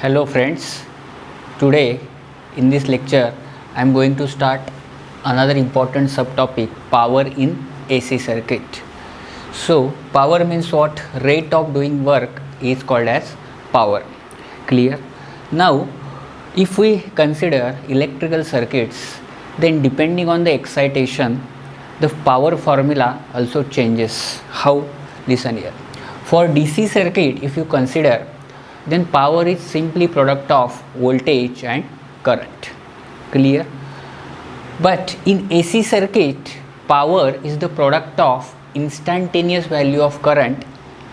Hello friends, today in this lecture I am going to start another important subtopic, power in AC circuit. So power means what? Rate of doing work is called as power. Clear? Now if we consider electrical circuits, then depending on the excitation the power formula also changes. How? Listen here. For DC circuit, if you consider, then power is simply product of voltage and current. Clear? But in AC circuit, power is the product of instantaneous value of current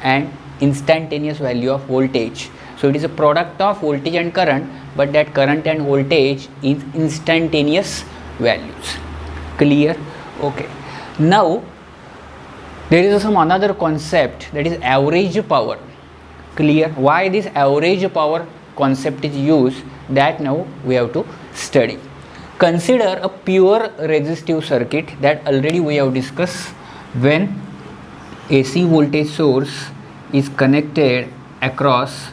and instantaneous value of voltage. So it is a product of voltage and current, but that current and voltage is instantaneous values. Clear? Okay. Now there is some another concept, that is average power. Clear? Why this average power concept is used, that now we have to study. Consider a pure resistive circuit that already we have discussed. When AC voltage source is connected across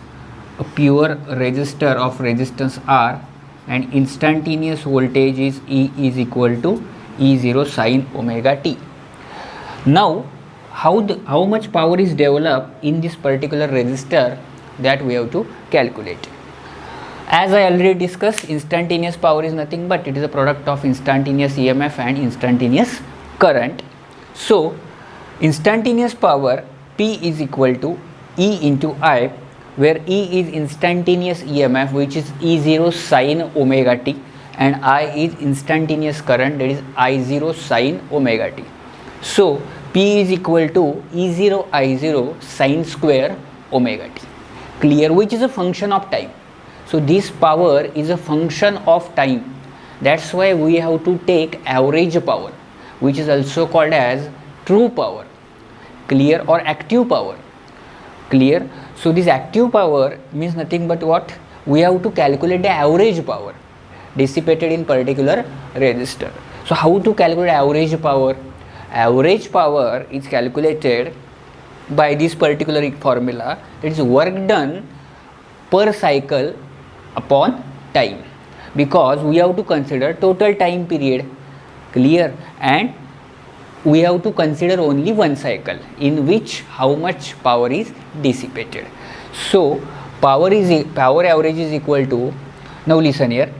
a pure resistor of resistance R, and instantaneous voltage is E is equal to E0 sin omega t. Now how much power is developed in this particular resistor, that we have to calculate. As I already discussed, instantaneous power is nothing but it is a product of instantaneous EMF and instantaneous current. So instantaneous power P is equal to E into I, where E is instantaneous EMF, which is E0 sin omega t, and I is instantaneous current, that is I0 sin omega t. So P is equal to E0 I0 sin square omega t. Clear? Which is a function of time. So this power is a function of time. That's why we have to take average power, which is also called as true power. Clear? Or active power. Clear? So this active power means nothing but what? We have to calculate the average power dissipated in particular resistor. So how to calculate average power? Average power is calculated by this particular formula. It is work done per cycle upon time, because we have to consider total time period. Clear? And we have to consider only one cycle in which how much power is dissipated. So power average is equal to, now listen here,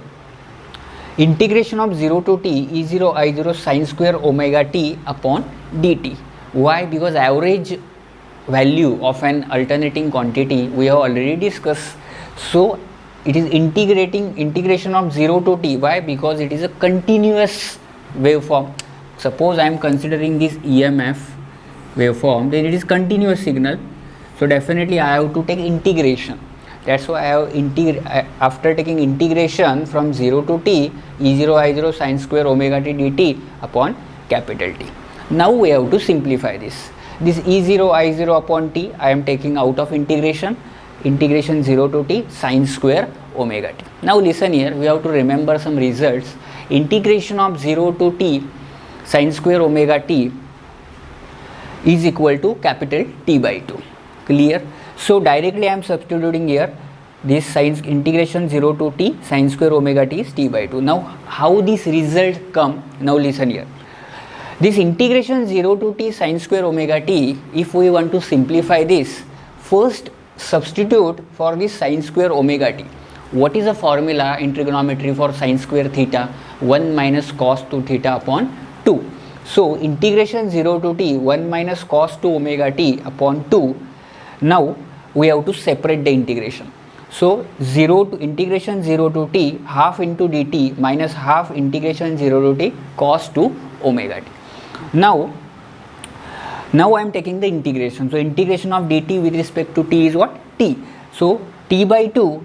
integration of 0 to t E0 I0 sin square omega t upon dt. Why? Because average value of an alternating quantity we have already discussed. So it is integration of 0 to t. Why? Because it is a continuous waveform. Suppose I am considering this EMF waveform, then it is continuous signal. So definitely I have to take integration. That's why I have after taking integration from 0 to t E0 I0 sin square omega t dt upon capital T. Now we have to simplify this. This E0 I0 upon t I am taking out of integration 0 to t sin square omega t. Now listen here, we have to remember some results. Integration of 0 to t sin square omega t is equal to capital T by 2. Clear? So directly I am substituting here this sin integration 0 to t sin square omega t is t by 2. Now how this result come? Now listen here. This integration 0 to t sin square omega t, if we want to simplify this, first substitute for this sin square omega t. What is the formula in trigonometry for sin square theta? 1 minus cos 2 theta upon 2. So integration 0 to t 1 minus cos 2 omega t upon 2. Now we have to separate the integration. So integration 0 to t half into dt minus half integration 0 to t cos 2 omega t. Now I am taking the integration. So integration of dt with respect to t is what? T. So t by 2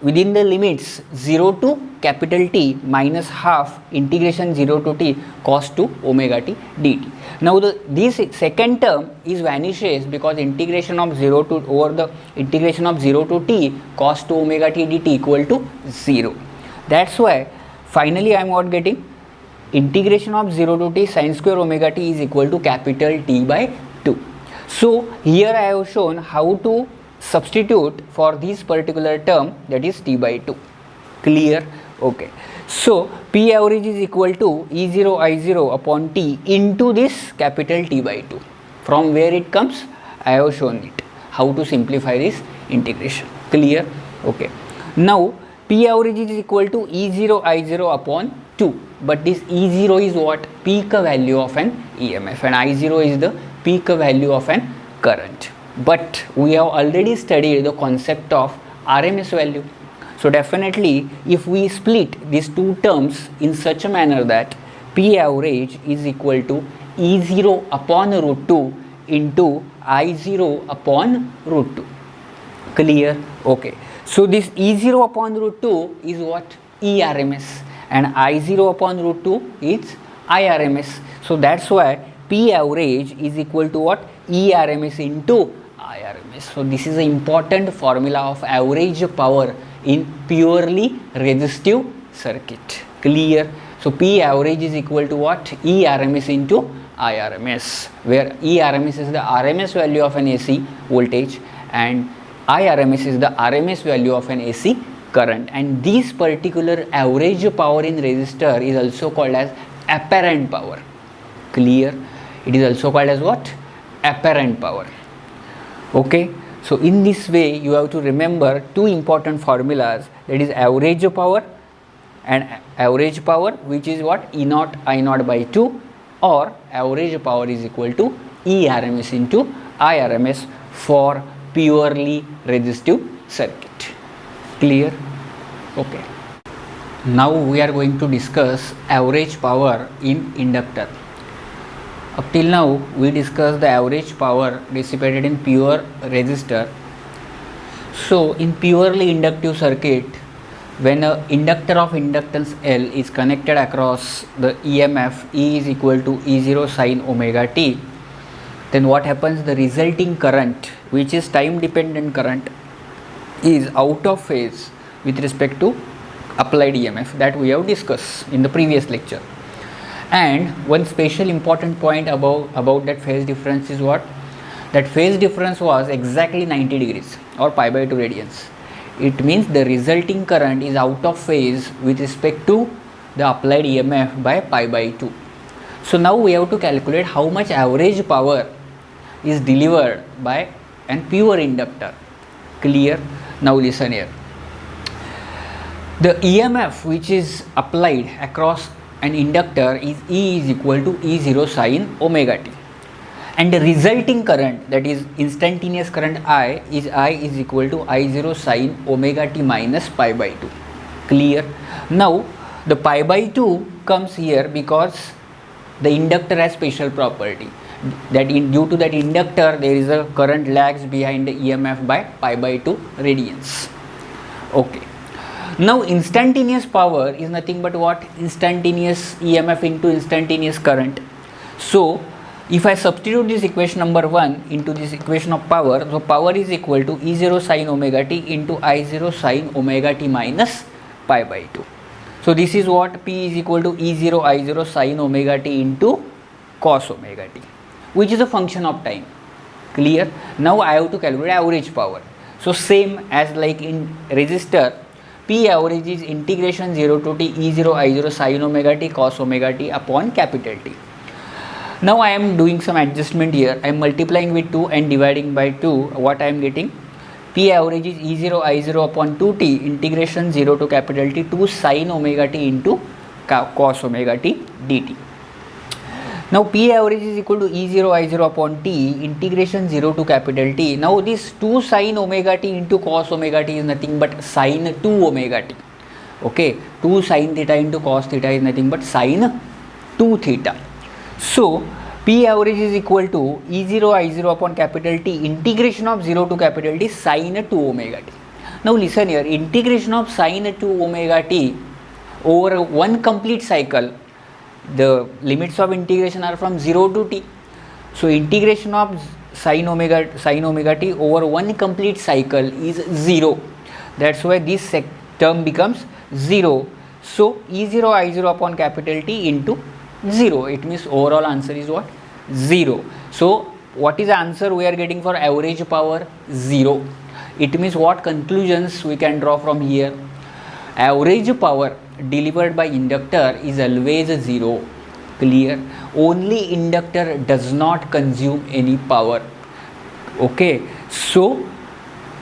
within the limits 0 to capital T minus half integration 0 to t cos 2 omega t dt. Now this second term is vanishes because integration of 0 to over the integration of 0 to t cos 2 omega t dt equal to 0. That's why finally I am what getting? Integration of 0 to t sin square omega t is equal to capital T by 2. So here I have shown how to substitute for this particular term, that is T by 2. Clear? Okay. So P average is equal to E0 I0 upon T into this capital T by 2. From where it comes? I have shown it. How to simplify this integration. Clear? Okay. Now P average is equal to E0 I0 upon 2. But this E0 is what? Peak value of an EMF, and I0 is the peak value of an current. But we have already studied the concept of RMS value. So definitely if we split these two terms in such a manner that P average is equal to E0 upon root 2 into I0 upon root 2. Clear? Okay. So this E0 upon root 2 is what? ERMS, and I0 upon root 2 is IRMS. So that's why P average is equal to what? ERMS into IRMS. So this is an important formula of average power in purely resistive circuit. Clear? So P average is equal to what? ERMS into IRMS, where ERMS is the RMS value of an AC voltage and IRMS is the RMS value of an AC current. And this particular average power in resistor is also called as apparent power. Clear? It is also called as what? Apparent power. Okay. So in this way you have to remember two important formulas, that is average power and average power, which is what? E naught I naught by 2, or average power is equal to ERMS into IRMS for purely resistive circuit. Clear? Okay. Now we are going to discuss average power in inductor. Up till now we discussed the average power dissipated in pure resistor. So in purely inductive circuit, when an inductor of inductance L is connected across the EMF E is equal to E0 sin omega t, then what happens? The resulting current, which is time dependent current, is out of phase with respect to applied EMF that we have discussed in the previous lecture. And one special important point about that phase difference is what? That phase difference was exactly 90 degrees or pi by 2 radians. It means the resulting current is out of phase with respect to the applied EMF by pi by 2. So now we have to calculate how much average power is delivered by an pure inductor. Clear? Now listen here. The EMF which is applied across an inductor is E is equal to E0 sin omega t, and the resulting current, that is instantaneous current I is equal to I0 sin omega t minus pi by 2. Clear? Now the pi by 2 comes here because the inductor has special property that due to that inductor there is a current lags behind the EMF by pi by 2 radians. Okay. Now instantaneous power is nothing but what? Instantaneous EMF into instantaneous current. So if I substitute this equation number 1 into this equation of power, so power is equal to E0 sin omega t into I0 sin omega t minus pi by 2. So this is what? P is equal to E0 I0 sin omega t into cos omega t, which is a function of time. Clear? Now I have to calculate average power. So same as like in resistor, P average is integration 0 to t E0 I0 sin omega t cos omega t upon capital T. Now I am doing some adjustment here. I am multiplying with 2 and dividing by 2. What I am getting? P average is E0 I0 upon 2t integration 0 to capital T 2 sin omega t into cos omega t dt. Now P average is equal to E0 I0 upon t integration 0 to capital T. Now this 2 sin omega t into cos omega t is nothing but sin 2 omega t. Okay, 2 sin theta into cos theta is nothing but sin 2 theta. So P average is equal to E0 I0 upon capital T integration of 0 to capital T sin 2 omega t. Now listen here, integration of sin 2 omega t over one complete cycle, the limits of integration are from 0 to t. So integration of sin omega t over one complete cycle is 0. That's why this term becomes 0. So E0 I0 upon capital T into 0. It means overall answer is what? 0. So what is the answer we are getting for average power? 0. It means what conclusions we can draw from here? Average power delivered by inductor is always 0. Clear? Only inductor does not consume any power. Okay, so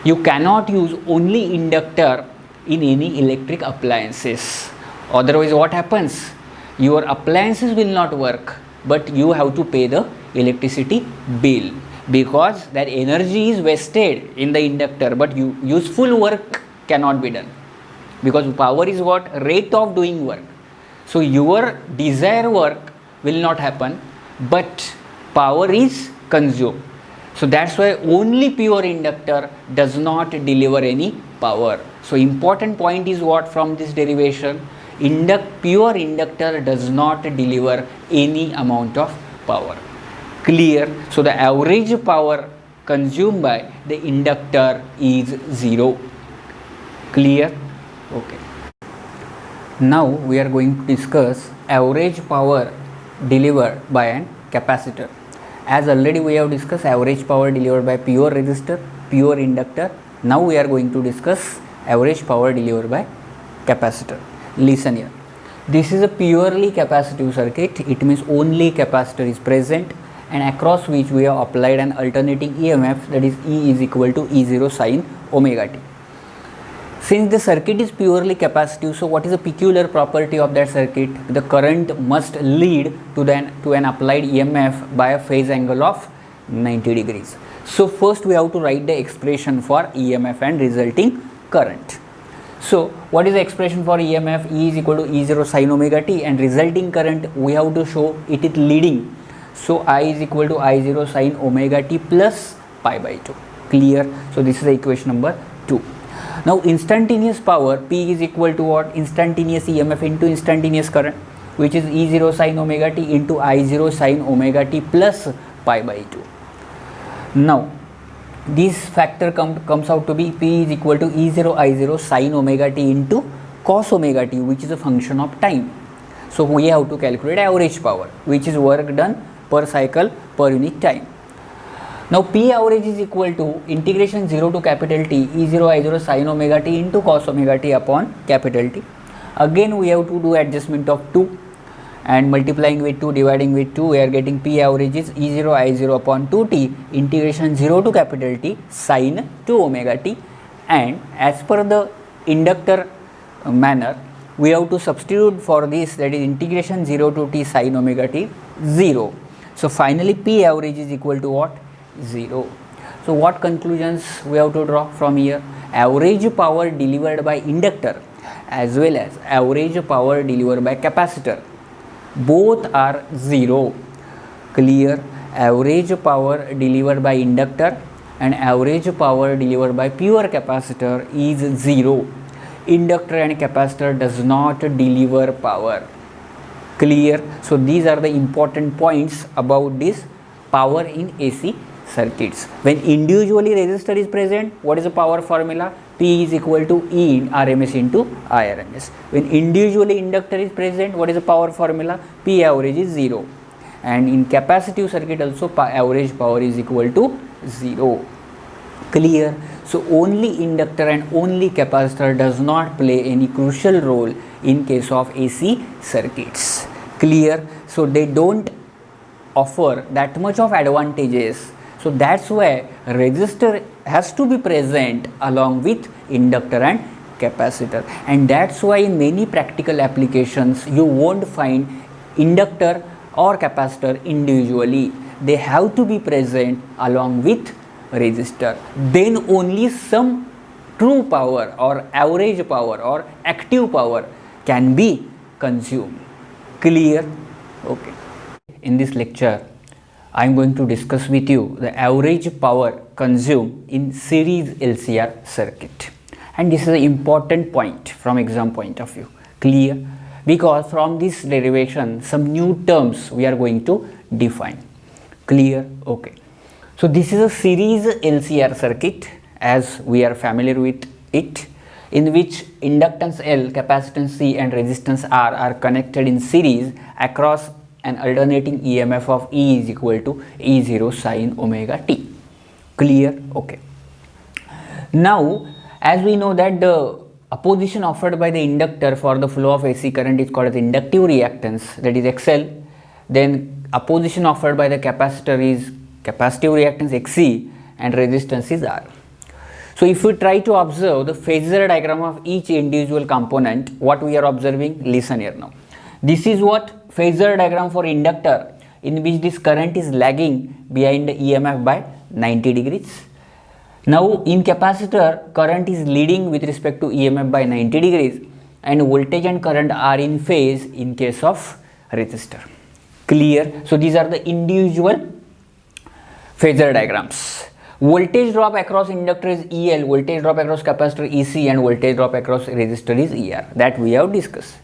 you cannot use only inductor in any electric appliances. Otherwise what happens? Your appliances will not work, but you have to pay the electricity bill, because that energy is wasted in the inductor, but useful work cannot be done, because power is what? Rate of doing work. So your desired work will not happen, but power is consumed. So that's why only pure inductor does not deliver any power. So important point is what from this derivation? Pure inductor does not deliver any amount of power. Clear? So the average power consumed by the inductor is 0. Clear? Okay. Now we are going to discuss average power delivered by an capacitor. As already we have discussed average power delivered by pure resistor, pure inductor. Now we are going to discuss average power delivered by capacitor. Listen here. This is a purely capacitive circuit. It means only capacitor is present, and across which we have applied an alternating EMF, that is E is equal to E0 sin omega t. Since the circuit is purely capacitive, so what is a peculiar property of that circuit? The current must lead to an applied EMF by a phase angle of 90 degrees. So first we have to write the expression for EMF and resulting current. So what is the expression for EMF? E is equal to E0 sin omega t, and resulting current we have to show it is leading. So I is equal to I0 sin omega t plus pi by 2. Clear? So this is the equation number 2. Now instantaneous power P is equal to what? Instantaneous EMF into instantaneous current, which is E0 sin omega t into I0 sin omega t plus pi by 2. Now this factor comes out to be P is equal to E0 I0 sin omega t into cos omega t, which is a function of time. So we have to calculate average power, which is work done per cycle per unit time. Now P average is equal to integration 0 to capital T E0 I0 sin omega t into cos omega t upon capital T. Again we have to do adjustment of 2, and multiplying with 2, dividing with 2, we are getting P average is E0 I0 upon 2t integration 0 to capital T sin 2 omega t, and as per the inductor manner we have to substitute for this, that is integration 0 to t sin omega t 0. So finally P average is equal to what? 0. So what conclusions we have to draw from here? Average power delivered by inductor as well as average power delivered by capacitor, both are 0. Clear? Average power delivered by inductor and average power delivered by pure capacitor is 0. Inductor and capacitor does not deliver power. Clear? So these are the important points about this power in AC circuits. When individually resistor is present, what is the power formula? P is equal to E in RMS into IRMS. When individually inductor is present, what is the power formula? P average is 0. And in capacitive circuit also average power is equal to 0. Clear? So only inductor and only capacitor does not play any crucial role in case of AC circuits. Clear? So they don't offer that much of advantages. So that's why resistor has to be present along with inductor and capacitor, and that's why in many practical applications you won't find inductor or capacitor individually. They have to be present along with resistor. Then only some true power or average power or active power can be consumed. Clear? Okay. In this lecture I am going to discuss with you the average power consumed in series LCR circuit, and this is an important point from exam point of view. Clear? Because from this derivation some new terms we are going to define. Clear? Okay. So this is a series LCR circuit as we are familiar with it, in which inductance L, capacitance C and resistance R are connected in series across an alternating EMF of E is equal to E0 sin omega t. Clear? Okay. Now, as we know that the opposition offered by the inductor for the flow of AC current is called as inductive reactance, that is XL. Then opposition offered by the capacitor is capacitive reactance XC, and resistance is R. So if we try to observe the phasor diagram of each individual component, what we are observing, listen here now. This is what phasor diagram for inductor, in which this current is lagging behind the EMF by 90 degrees. Now in capacitor, current is leading with respect to EMF by 90 degrees, and voltage and current are in phase in case of resistor. Clear? So these are the individual phasor diagrams. Voltage drop across inductor is EL, voltage drop across capacitor EC, and voltage drop across resistor is ER. That we have discussed.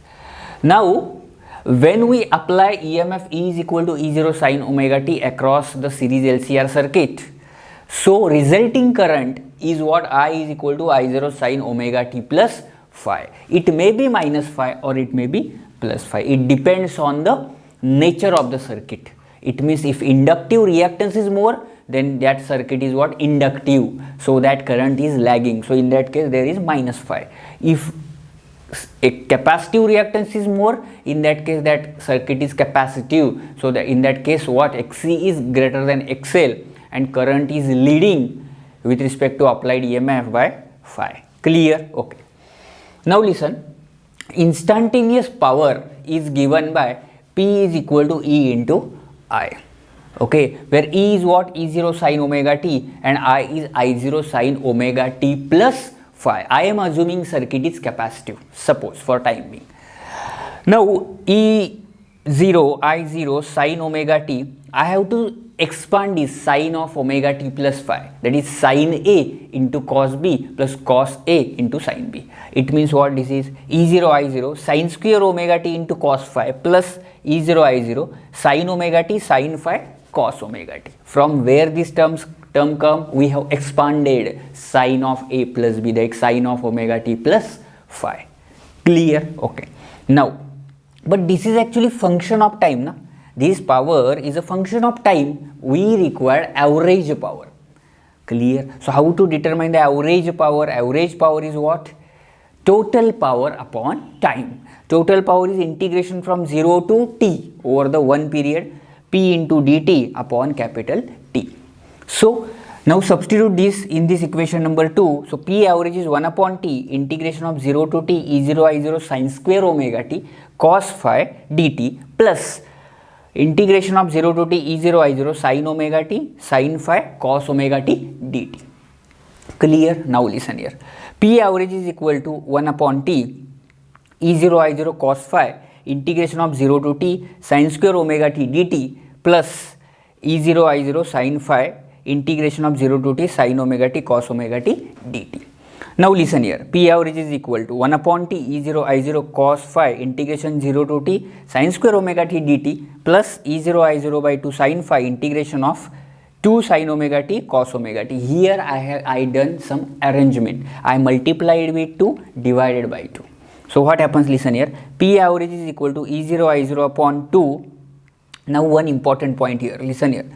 Now when we apply EMF E is equal to E0 sin omega t across the series LCR circuit, so resulting current is what I is equal to I0 sin omega t plus phi. It may be minus phi or it may be plus phi. It depends on the nature of the circuit. It means if inductive reactance is more, then that circuit is what? Inductive. So that current is lagging. So in that case there is minus phi. If a capacitive reactance is more, in that case that circuit is capacitive. So that in that case what? XC is greater than XL, and current is leading with respect to applied EMF by phi. Clear? Okay. Now listen, instantaneous power is given by P is equal to E into I. Okay, where E is what? E0 sin omega t, and I is I0 sin omega t plus phi. I am assuming circuit is capacitive, suppose, for time being. Now E0 I0 sin omega t, I have to expand this sine of omega t plus phi, that is sin A into cos B plus cos A into sin B. It means what? This is E0 I0 sin square omega t into cos phi plus E0 I0 sin omega t sin phi cos omega t. From where this term come, we have expanded sine of A plus B, like sine of omega t plus phi. Clear? Okay. Now, but this is actually function of time, na? This power is a function of time. We require average power. Clear? So how to determine the average power? Average power is what? Total power upon time. Total power is integration from 0 to t over the one period, P into dt upon capital T. So now substitute this in this equation number 2. So P average is 1 upon t integration of 0 to t E0 I0 sin square omega t cos phi dt plus integration of 0 to t E0 I0 sin omega t sin phi cos omega t dt. Clear? Now listen here. P average is equal to 1 upon t E0 I0 cos phi integration of 0 to t sin square omega t dt plus E0 I0 sin phi integration of 0 to t sin omega t cos omega t dt. Now listen here, P average is equal to 1 upon t E0 I0 cos phi integration 0 to t sin square omega t dt plus E0 I0 by 2 sin phi integration of 2 sin omega t cos omega t. Here I done some arrangement. I multiplied with 2 divided by 2. So what happens? Listen here, P average is equal to E0 I0 upon 2. Now one important point here, listen here.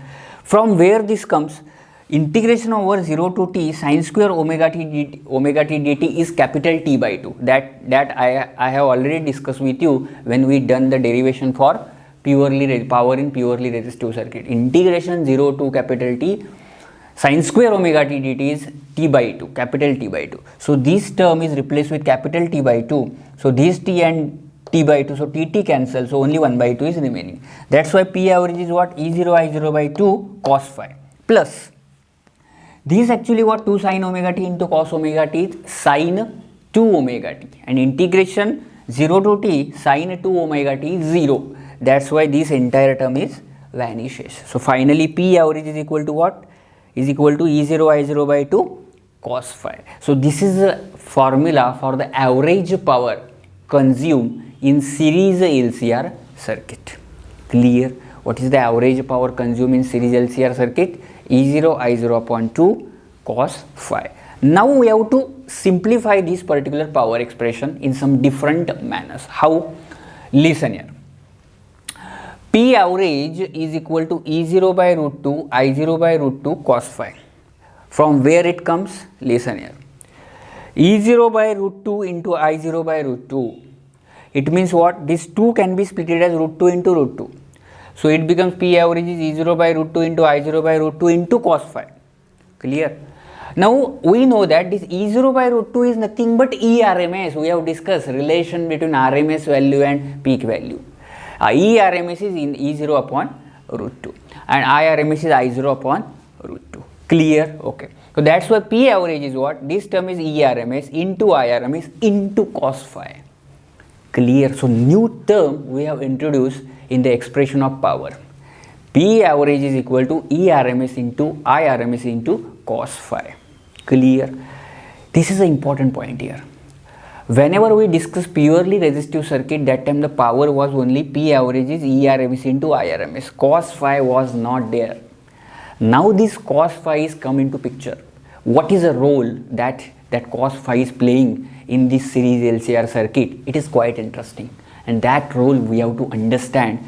From where this comes, integration over 0 to t sin square omega t dt is capital T by 2. That I have already discussed with you when we done the derivation for purely power in purely resistive circuit. Integration 0 to capital T sin square omega t dt is T by 2, capital T by 2. So this term is replaced with capital T by 2. So this T and T by 2, so T cancels, so only 1 by 2 is remaining. That's why P average is what? E0 I0 by 2 cos phi plus this actually what? 2 sin omega t into cos omega t is sin 2 omega t, and integration 0 to t sin 2 omega t is 0. That's why this entire term is vanishes. So finally P average is equal to what? Is equal to E0 I0 by 2 cos phi. So this is a formula for the average power consumed in series LCR circuit. Clear? What is the average power consumed in series LCR circuit? E0 I0 upon 2 cos phi. Now we have to simplify this particular power expression in some different manners. How? Listen here. P average is equal to E0 by root 2 I0 by root 2 cos phi. From where it comes? Listen here. E0 by root 2 into I0 by root 2. It means what? This 2 can be split as root 2 into root 2. So it becomes P average is E0 by root 2 into I0 by root 2 into cos phi. Clear? Now we know that this E0 by root 2 is nothing but ERMS. We have discussed relation between RMS value and peak value. ERMS is in E0 upon root 2 and IRMS is I0 upon root 2. Clear? Okay. So that's why P average is what? This term is ERMS into IRMS into cos phi. Clear? So new term we have introduced in the expression of power. P average is equal to ERMS into IRMS into cos phi. Clear? This is an important point here. Whenever we discuss purely resistive circuit, that time the power was only P average is ERMS into IRMS. Cos phi was not there. Now this cos phi is come into picture. What is the role that cos phi is playing in this series LCR circuit? It is quite interesting, and that role we have to understand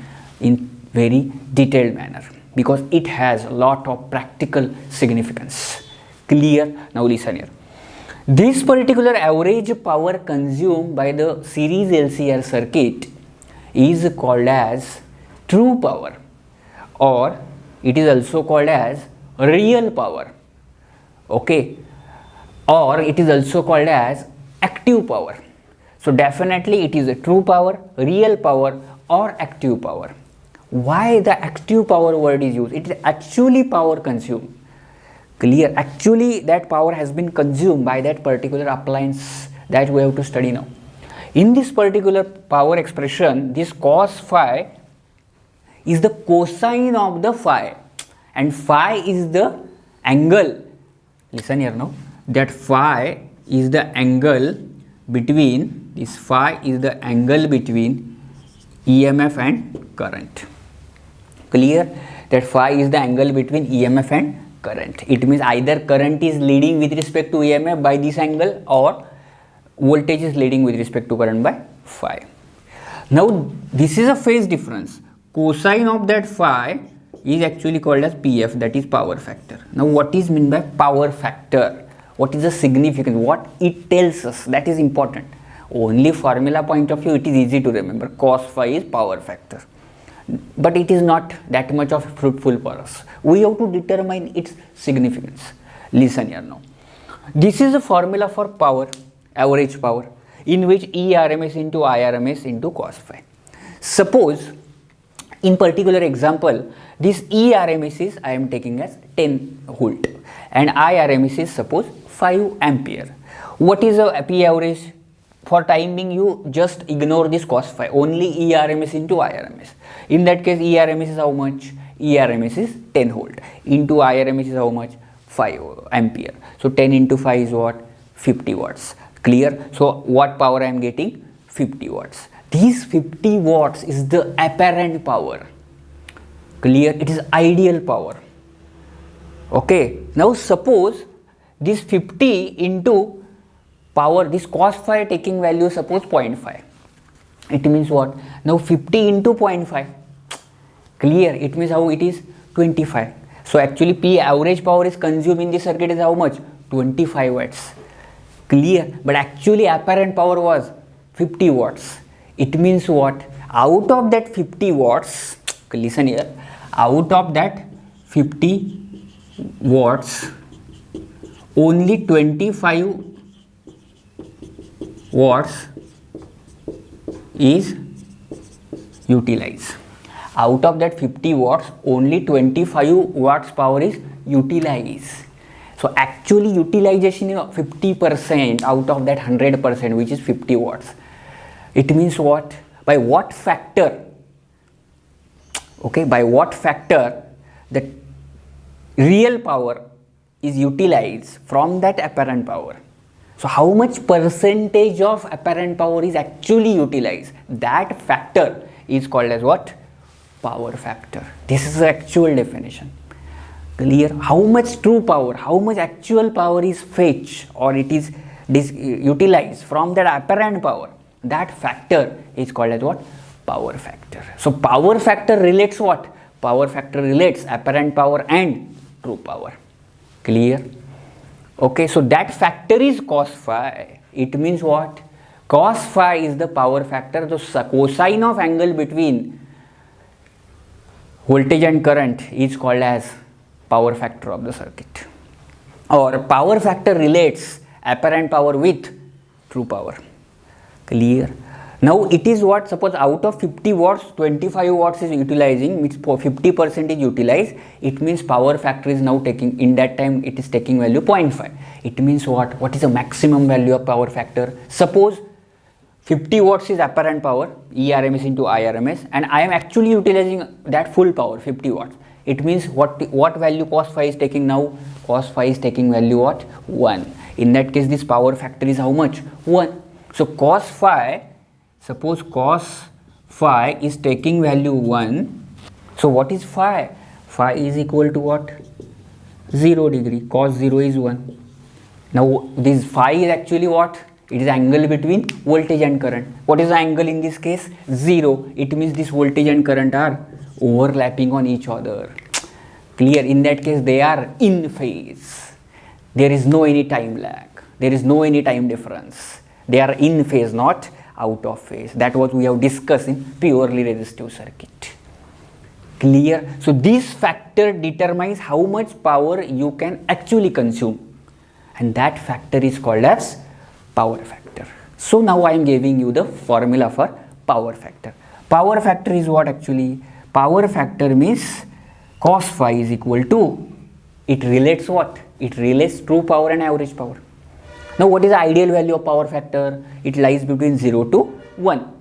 in very detailed manner because it has a lot of practical significance. Clear? Now listen here. This particular average power consumed by the series LCR circuit is called as true power, or it is also called as real power. Okay, or it is also called as active power. So definitely it is a true power, real power or active power. Why the active power word is used? It is actually power consumed. Clear? Actually that power has been consumed by that particular appliance that we have to study now. In this particular power expression, this cos phi is the cosine of the phi, and phi is the angle. Listen here now, that phi is the angle between, this phi is the angle between EMF and current. Clear? That phi is the angle between EMF and current. It means either current is leading with respect to EMF by this angle or voltage is leading with respect to current by phi. Now this is a phase difference. Cosine of that phi is actually called as PF, that is power factor. Now what is meant by power factor? What is the significance? What it tells us? That is important. Only formula point of view it is easy to remember. Cos phi is power factor. But it is not that much of fruitful for us. We have to determine its significance. Listen here now. This is a formula for power, average power, in which ERMS into IRMS into cos phi. Suppose in particular example, this ERMS is I am taking as 10 volt and IRMS is suppose 5 ampere. What is a P average? For time being you just ignore this cos phi, only ERMS into IRMS. In that case ERMS is how much? ERMS is 10 volt into IRMS is how much? 5 ampere. So 10 into 5 is what? 50 watts. Clear? So what power I am getting? 50 watts. These 50 watts is the apparent power. Clear? It is ideal power. Okay. Now suppose this 50 into power, this cos phi taking value suppose 0.5. It means what? Now 50 into 0.5. Clear? It means how it is? 25. So actually P average power is consumed in this circuit is how much? 25 watts. Clear? But actually apparent power was 50 watts. It means what? Out of that 50 watts, listen here, out of that 50 watts, only 25 watts is utilized. Out of that 50 watts, only 25 watts power is utilized. So actually utilization is 50% out of that 100%, which is 50 watts. It means what? By what factor? Okay, by what factor the real power is utilized from that apparent power? So how much percentage of apparent power is actually utilized? That factor is called as what? Power factor. This is the actual definition. Clear? How much true power, how much actual power is fetched or it is utilized from that apparent power? That factor is called as what? Power factor. So power factor relates what? Power factor relates apparent power and true power. Clear? Okay, so that factor is cos phi. It means what? Cos phi is the power factor. The cosine of angle between voltage and current is called as power factor of the circuit, or power factor relates apparent power with true power. Clear? Now it is what, suppose out of 50 watts 25 watts is utilizing, means 50% is utilized. It means power factor is now taking, in that time it is taking value 0.5. It means what is the maximum value of power factor? Suppose 50 watts is apparent power, ERMS into IRMS, and I am actually utilizing that full power 50 watts. It means what value cos phi is taking now? Cos phi is taking value what? 1. In that case this power factor is how much? 1. So cos phi, suppose cos phi is taking value 1. So what is phi? Phi is equal to what? 0 degree. Cos 0 is 1. Now this phi is actually what? It is angle between voltage and current. What is the angle in this case? 0. It means this voltage and current are overlapping on each other. Clear? In that case they are in phase. There is no any time lag. There is no any time difference. They are in phase, not out of phase. That what we have discussed in purely resistive circuit. Clear? So this factor determines how much power you can actually consume, and that factor is called as power factor. So now I am giving you the formula for power factor. Power factor is what actually? Power factor means cos phi is equal to, it relates what? It relates true power and average power. Now what is the ideal value of power factor? It lies between 0 to 1.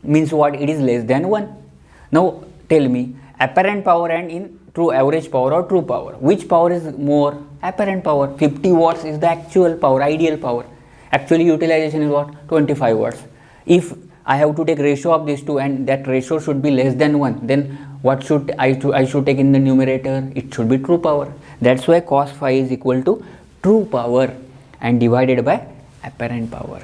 Means what? It is less than 1. Now tell me, apparent power and in true average power or true power, which power is more? Apparent power. 50 watts is the actual power, ideal power. Actually utilization is what? 25 watts. If I have to take ratio of these two and that ratio should be less than 1, then what should I should take in the numerator? It should be true power. That's why cos phi is equal to true power and divided by apparent power.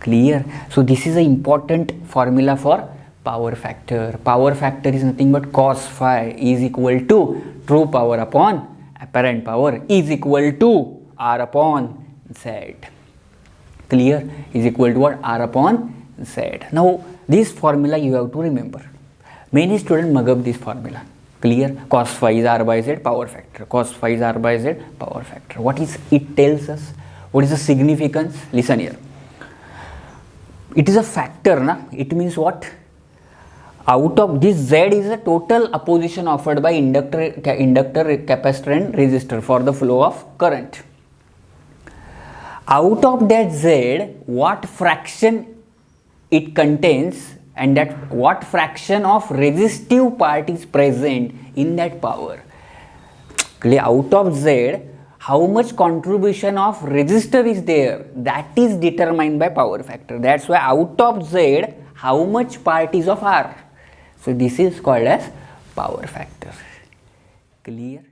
Clear? So this is an important formula for power factor. Power factor is nothing but cos phi is equal to true power upon apparent power is equal to R upon Z. Clear? Is equal to what? R upon Z. Now this formula you have to remember. Many students mug up this formula. Clear? Cos phi is R by Z power factor. Cos phi is R by Z power factor. What is it tells us? What is the significance? Listen here. It is a factor, na? It means what? Out of this Z is a total opposition offered by inductor, capacitor and resistor for the flow of current. Out of that Z, what fraction it contains and that what fraction of resistive part is present in that power. Clear? Out of Z, how much contribution of resistor is there, that is determined by power factor. That's why out of Z, how much part is of R. So this is called as power factor. Clear?